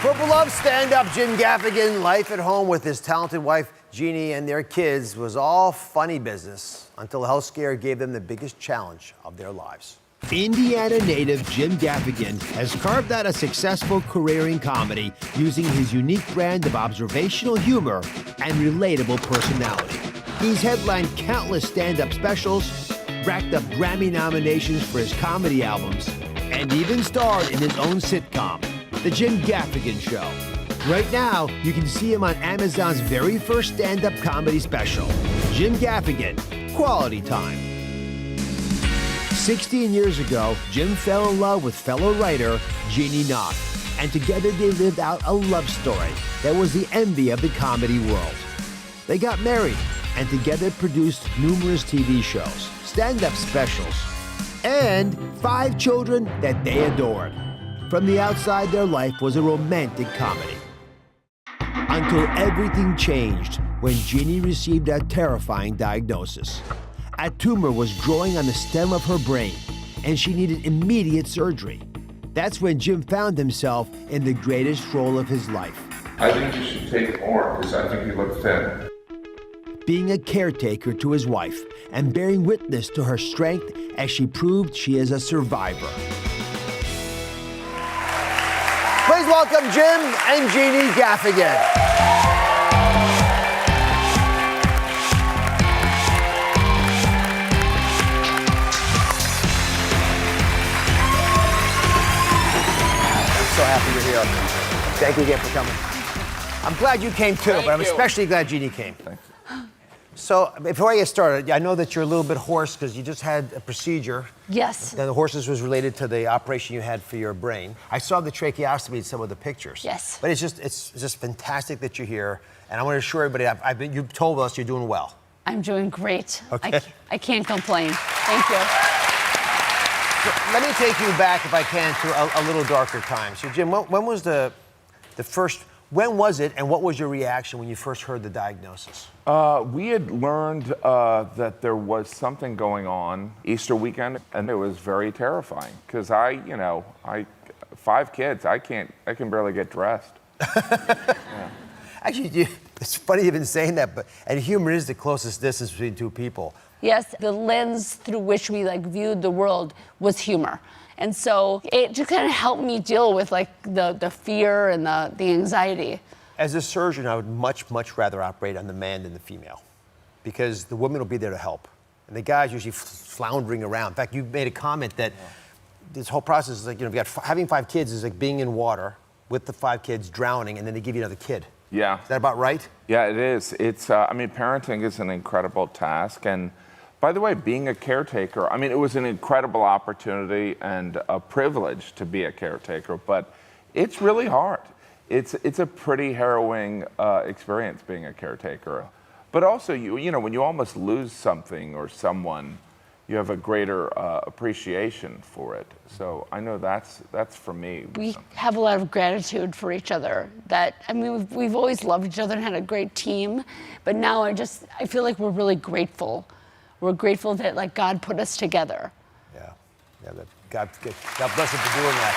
For beloved stand-up Jim Gaffigan, life at home with his talented wife, Jeannie, and their kids was all funny business until a health scare gave them the biggest challenge of their lives. Indiana native Jim Gaffigan has carved out a successful career in comedy using his unique brand of observational humor and relatable personality. He's headlined countless stand-up specials, racked up Grammy nominations for his comedy albums, and even starred in his own sitcom, The Jim Gaffigan Show. Right now, you can see him on Amazon's very first stand-up comedy special, Jim Gaffigan, Quality Time. 16 years ago, Jim fell in love with fellow writer Jeannie, and together they lived out a love story that was the envy of the comedy world. They got married and together produced numerous TV shows, stand-up specials, and 5 children that they adored. From the outside, their life was a romantic comedy. Until everything changed when Jeannie received a terrifying diagnosis. A tumor was growing on the stem of her brain, and she needed immediate surgery. That's when Jim found himself in the greatest role of his life. I think you should take more, because I think you look thin. Being a caretaker to his wife and bearing witness to her strength as she proved she is a survivor. Please welcome Jim and Jeannie Gaffigan. So happy you're here. Thank you again for coming. I'm glad you came too, but I'm especially glad Jeannie came. Thank you. So before I get started, I know that you're a little bit hoarse because you just had a procedure. Yes. And the hoarseness was related to the operation you had for your brain. I saw the tracheostomy in some of the pictures. Yes. But it's just fantastic that you're here, and I want to assure everybody, you've told us you're doing well. I'm doing great. Okay. I can't complain. Thank you. So let me take you back, if I can, to a little darker time. So, Jim, when was the first? When was it, and what was your reaction when you first heard the diagnosis? We had learned that there was something going on Easter weekend, and it was very terrifying because I 5 kids. I can barely get dressed. Yeah. Actually, it's funny even saying that, and humor is the closest distance between two people. Yes, the lens through which we viewed the world was humor. And so it just kind of helped me deal with the fear and the anxiety. As a surgeon, I would much, much rather operate on the man than the female, because the woman will be there to help. And the guy's usually floundering around. In fact, you made a comment that this whole process is having 5 kids is like being in water with the 5 kids drowning, and then they give you another kid. Yeah. Is that about right? Yeah, it is. It's, parenting is an incredible task. And by the way, being a caretaker, it was an incredible opportunity and a privilege to be a caretaker, but it's really hard. It's a pretty harrowing experience being a caretaker. But also, when you almost lose something or someone, you have a greater appreciation for it. So I know that's for me. We have a lot of gratitude for each other. We've always loved each other and had a great team, but now I feel like we're really grateful. We're grateful that God put us together. Yeah, that God bless him for doing that.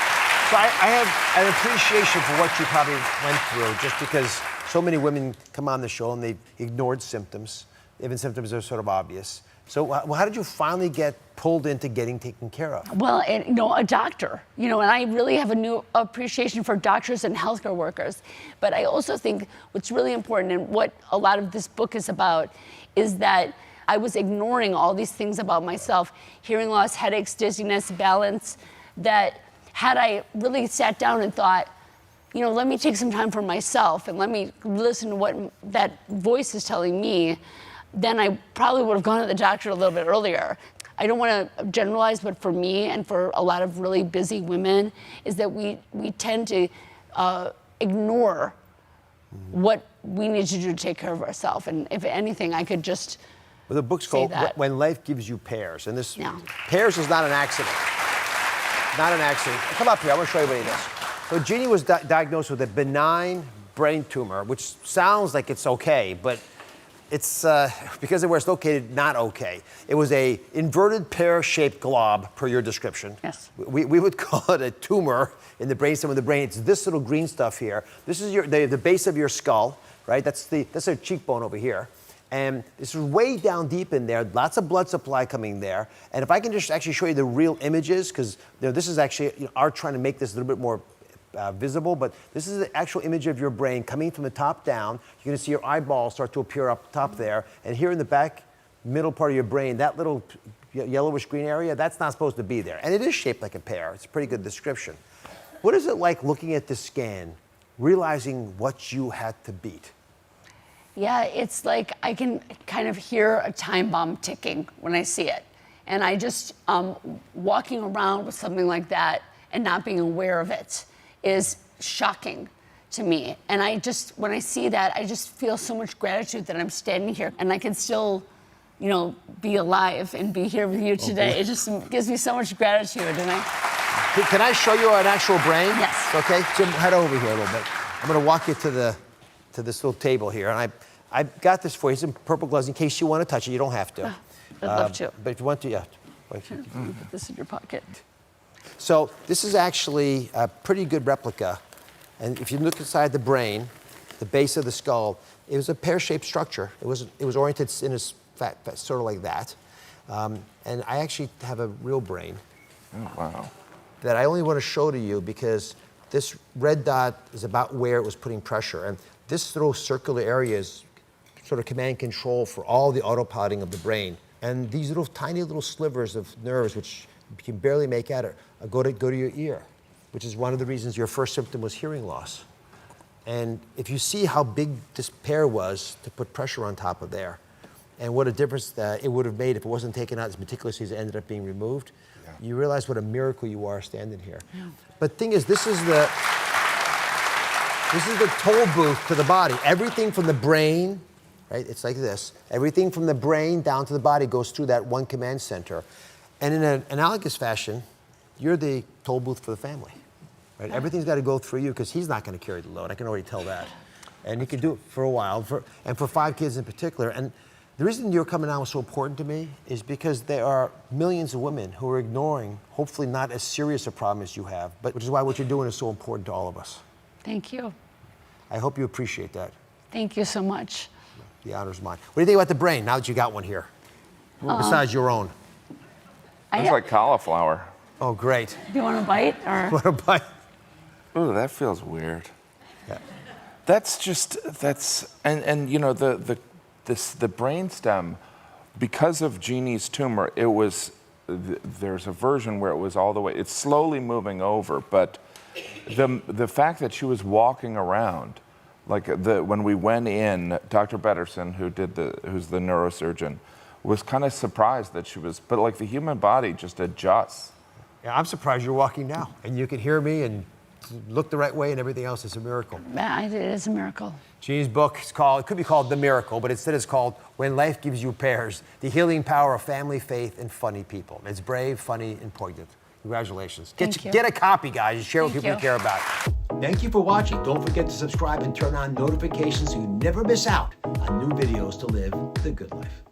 So I have an appreciation for what you probably went through, just because so many women come on the show and they've ignored symptoms, even symptoms that are sort of obvious. So how did you finally get pulled into getting taken care of? Well, a doctor, and I really have a new appreciation for doctors and healthcare workers. But I also think what's really important, and what a lot of this book is about, is that I was ignoring all these things about myself, hearing loss, headaches, dizziness, balance, that had I really sat down and thought, let me take some time for myself and let me listen to what that voice is telling me, then I probably would have gone to the doctor a little bit earlier. I don't want to generalize, but for me and for a lot of really busy women, is that we tend to ignore what we need to do to take care of ourselves. And if anything, I could just Well, the book's called When Life Gives You Pears. And this, pears is not an accident. Not an accident. Come up here, I want to show you what it is. So Jeannie was diagnosed with a benign brain tumor, which sounds like it's okay, but it's because of where it's located, not okay. It was a inverted pear-shaped glob, per your description. Yes. We would call it a tumor in the brainstem of the brain. It's this little green stuff here. This is the base of your skull, right? That's a cheekbone over here. And this is way down deep in there, lots of blood supply coming there. And if I can just actually show you the real images, because this is actually art trying to make this a little bit more visible, but this is the actual image of your brain coming from the top down. You're gonna see your eyeballs start to appear up top there. And here in the back, middle part of your brain, that little yellowish green area, that's not supposed to be there. And it is shaped like a pear. It's a pretty good description. What is it like looking at this scan, realizing what you had to beat? Yeah, it's like I can kind of hear a time bomb ticking when I see it. And I just, walking around with something like that and not being aware of it is shocking to me. And when I see that, I just feel so much gratitude that I'm standing here and I can still, be alive and be here with you today. It just gives me so much gratitude. And Can I show you an actual brain? Yes. Okay, Jim, head over here a little bit. I'm gonna walk you to this little table here, and I got this for you. It's in purple gloves in case you want to touch it. You don't have to. I'd love to. But if you want to, yeah. Put this in your pocket. So this is actually a pretty good replica. And if you look inside the brain, the base of the skull, it was a pear-shaped structure. It was oriented in a sort of like that. And I actually have a real brain. Oh, wow. That I only want to show to you because this red dot is about where it was putting pressure. And this little circular area is sort of command and control for all the autopiloting of the brain. And these tiny little slivers of nerves, which you can barely make out, go to your ear, which is one of the reasons your first symptom was hearing loss. And if you see how big this pear was to put pressure on top of there, and what a difference it would have made if it wasn't taken out as meticulously as it ended up being removed, you realize what a miracle you are standing here. Yeah. But the thing is, this is the toll booth to the body. Everything from the brain, right? It's like this. Everything from the brain down to the body goes through that one command center. And in an analogous fashion, you're the toll booth for the family, right? Yeah. Everything's got to go through you because he's not going to carry the load. I can already tell that. And he can do it for a while, and for 5 kids in particular. And the reason you're coming on was so important to me is because there are millions of women who are ignoring, hopefully not as serious a problem as you have, but which is why what you're doing is so important to all of us. Thank you. I hope you appreciate that. Thank you so much. The honor's mine. What do you think about the brain now that you got one here? Besides your own. It's like cauliflower. Oh, great. Do you want a bite? Or? Want a bite? Ooh, that feels weird. Yeah. And the brainstem, because of Jeannie's tumor, there's a version where it was all the way, it's slowly moving over, but the fact that she was walking around, like when we went in, Dr. Betterson, who's the neurosurgeon, was kind of surprised that she was, but like the human body just adjusts. Yeah, I'm surprised you're walking now, and you can hear me and look the right way and everything else. It's a miracle. Yeah, it is a miracle. Jeannie's book is it could be called The Miracle, but instead it's called When Life Gives You Pears, The Healing Power of Family, Faith, and Funny People. It's brave, funny, and poignant. Congratulations. Get a copy, guys, and share with people you care about. Thank you for watching. Don't forget to subscribe and turn on notifications so you never miss out on new videos to live the good life.